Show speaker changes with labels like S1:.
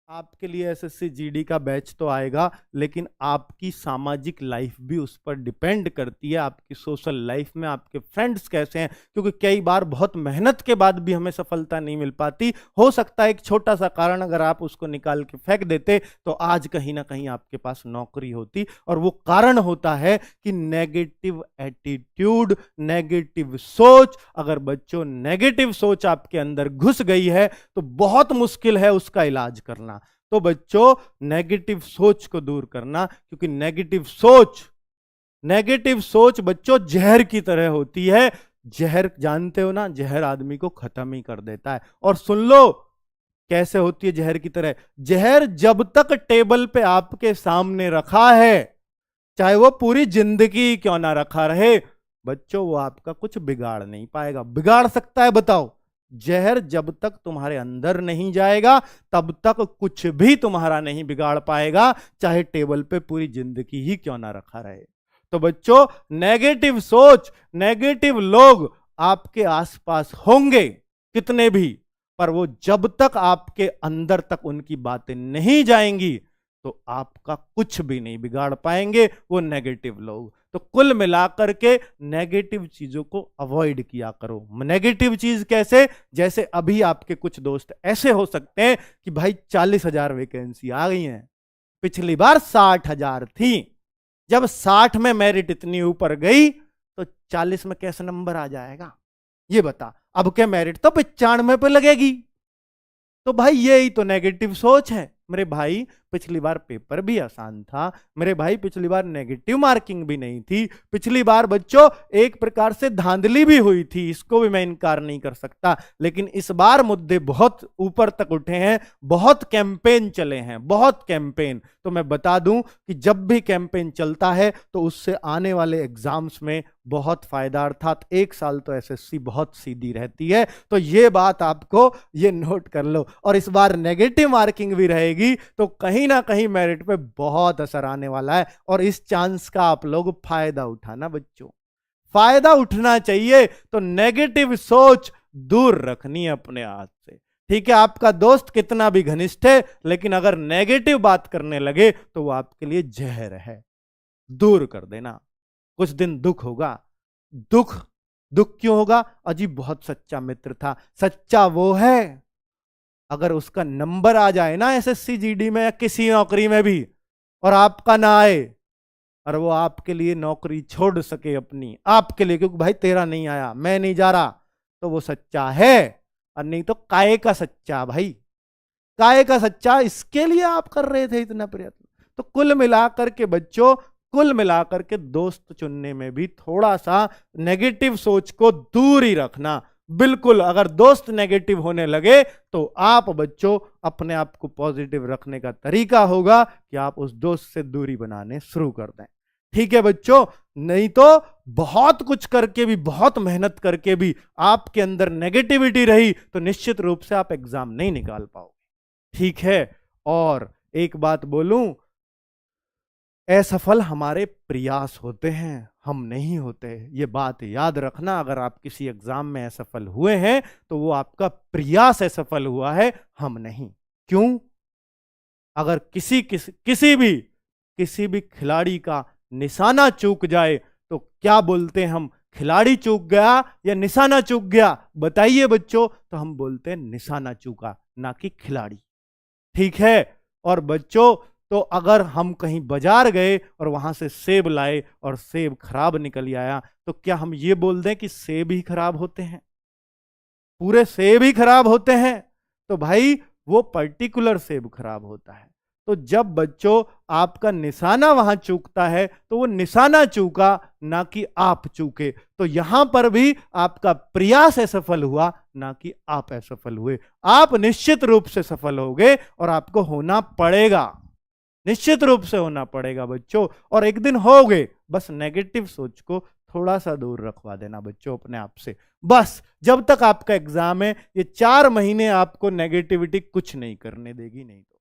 S1: आपके लिए SSC GD का बैच तो आएगा, लेकिन आपकी सामाजिक लाइफ भी उस पर डिपेंड करती है। आपकी सोशल लाइफ में आपके फ्रेंड्स कैसे हैं, क्योंकि कई बार बहुत मेहनत के बाद भी हमें सफलता नहीं मिल पाती। हो सकता है एक छोटा सा कारण अगर आप उसको निकाल के फेंक देते तो आज कहीं ना कहीं आपके पास नौकरी होती, और वो कारण होता है कि नेगेटिव एटीट्यूड, नेगेटिव सोच। अगर बच्चों नेगेटिव सोच आपके अंदर घुस गई है तो बहुत मुश्किल है उसका इलाज करना। तो बच्चों नेगेटिव सोच को दूर करना, क्योंकि नेगेटिव सोच बच्चों जहर की तरह होती है। जहर जानते हो ना, जहर आदमी को खत्म ही कर देता है। और सुन लो कैसे होती है जहर की तरह। जहर जब तक टेबल पे आपके सामने रखा है, चाहे वो पूरी जिंदगी क्यों ना रखा रहे, बच्चों वो आपका कुछ बिगाड़ नहीं पाएगा। बिगाड़ सकता है बताओ? जहर जब तक तुम्हारे अंदर नहीं जाएगा तब तक कुछ भी तुम्हारा नहीं बिगाड़ पाएगा, चाहे टेबल पे पूरी जिंदगी ही क्यों ना रखा रहे। तो बच्चों नेगेटिव सोच, नेगेटिव लोग आपके आसपास होंगे कितने भी, पर वो जब तक आपके अंदर तक उनकी बातें नहीं जाएंगी तो आपका कुछ भी नहीं बिगाड़ पाएंगे वो नेगेटिव लोग। तो कुल मिलाकर के नेगेटिव चीजों को अवॉइड किया करो। नेगेटिव चीज कैसे? जैसे अभी आपके कुछ दोस्त ऐसे हो सकते हैं कि भाई 40,000 वैकेंसी आ गई हैं, पिछली बार 60,000 थी। जब 60 में मेरिट इतनी ऊपर गई तो 40 में कैसे नंबर आ जाएगा ये बता। अब क्या मेरिट तो 95 पे लगेगी। तो भाई यही तो नेगेटिव सोच है। मेरे भाई पिछली बार पेपर भी आसान था, मेरे भाई पिछली बार नेगेटिव मार्किंग भी नहीं थी, पिछली बार बच्चों एक प्रकार से धांधली भी हुई थी, इसको भी मैं इनकार नहीं कर सकता। लेकिन इस बार मुद्दे बहुत ऊपर तक उठे हैं, बहुत कैंपेन चले हैं, बहुत कैंपेन। तो मैं बता दूं कि जब भी कैंपेन चलता है तो उससे आने वाले एग्जाम्स में बहुत फायदा, अर्थात एक साल तो एसएससी बहुत सीधी रहती है। तो ये बात आपको ये नोट कर लो। और इस बार नेगेटिव मार्किंग भी रहेगी तो कहीं ना कहीं मेरिट पे बहुत असर आने वाला है, और इस चांस का आप लोग फायदा उठाना बच्चों, फायदा उठना चाहिए। तो नेगेटिव सोच दूर रखनी है अपने हाथ से। ठीक है, आपका दोस्त कितना भी घनिष्ठ है, लेकिन अगर नेगेटिव बात करने लगे तो वो आपके लिए जहर है, दूर कर देना। कुछ दिन दुख होगा, दुख क्यों होगा? अजीब बहुत सच्चा मित्र था। सच्चा वो है अगर उसका नंबर आ जाए ना एसएससी जीडी में या किसी नौकरी में भी, और आपका ना आए, और वो आपके लिए नौकरी छोड़ सके अपनी, आपके लिए, क्योंकि भाई तेरा नहीं आया, मैं नहीं जा रहा, तो वो सच्चा है। और नहीं तो काय का सच्चा, भाई काय का सच्चा, इसके लिए आप कर रहे थे इतना प्रयत्न। तो कुल मिलाकर के बच्चों, कुल मिलाकर के दोस्त चुनने में भी थोड़ा सा नेगेटिव सोच को दूर ही रखना। बिल्कुल, अगर दोस्त नेगेटिव होने लगे तो आप बच्चों अपने आप को पॉजिटिव रखने का तरीका होगा कि आप उस दोस्त से दूरी बनाने शुरू कर दें। ठीक है बच्चों? नहीं तो बहुत कुछ करके भी, बहुत मेहनत करके भी आपके अंदर नेगेटिविटी रही तो निश्चित रूप से आप एग्जाम नहीं निकाल पाओगे। ठीक है? और एक बात बोलूं, असफल हमारे प्रयास होते हैं, हम नहीं होते। ये बात याद रखना। अगर आप किसी एग्जाम में असफल हुए हैं तो वो आपका प्रयास असफल हुआ है, हम नहीं। क्यों? अगर किसी भी खिलाड़ी का निशाना चूक जाए तो क्या बोलते हैं हम? खिलाड़ी चूक गया या निशाना चूक गया? बताइए बच्चों। तो हम बोलते हैं निशाना चूका, ना कि खिलाड़ी। ठीक है? और बच्चों, तो अगर हम कहीं बाजार गए और वहां से सेब लाए और सेब खराब निकल आया, तो क्या हम ये बोल दें कि सेब ही खराब होते हैं, पूरे सेब ही खराब होते हैं? तो भाई वो पर्टिकुलर सेब खराब होता है। तो जब बच्चों आपका निशाना वहां चूकता है तो वो निशाना चूका, ना कि आप चूके। तो यहां पर भी आपका प्रयास असफल हुआ, ना कि आप असफल हुए। आप निश्चित रूप से सफल होगे और आपको होना पड़ेगा, निश्चित रूप से होना पड़ेगा बच्चों। और एक दिन होगे। बस नेगेटिव सोच को थोड़ा सा दूर रखवा देना बच्चों अपने आप से। बस जब तक आपका एग्जाम है, ये 4 महीने आपको नेगेटिविटी कुछ नहीं करने देगी। नहीं तो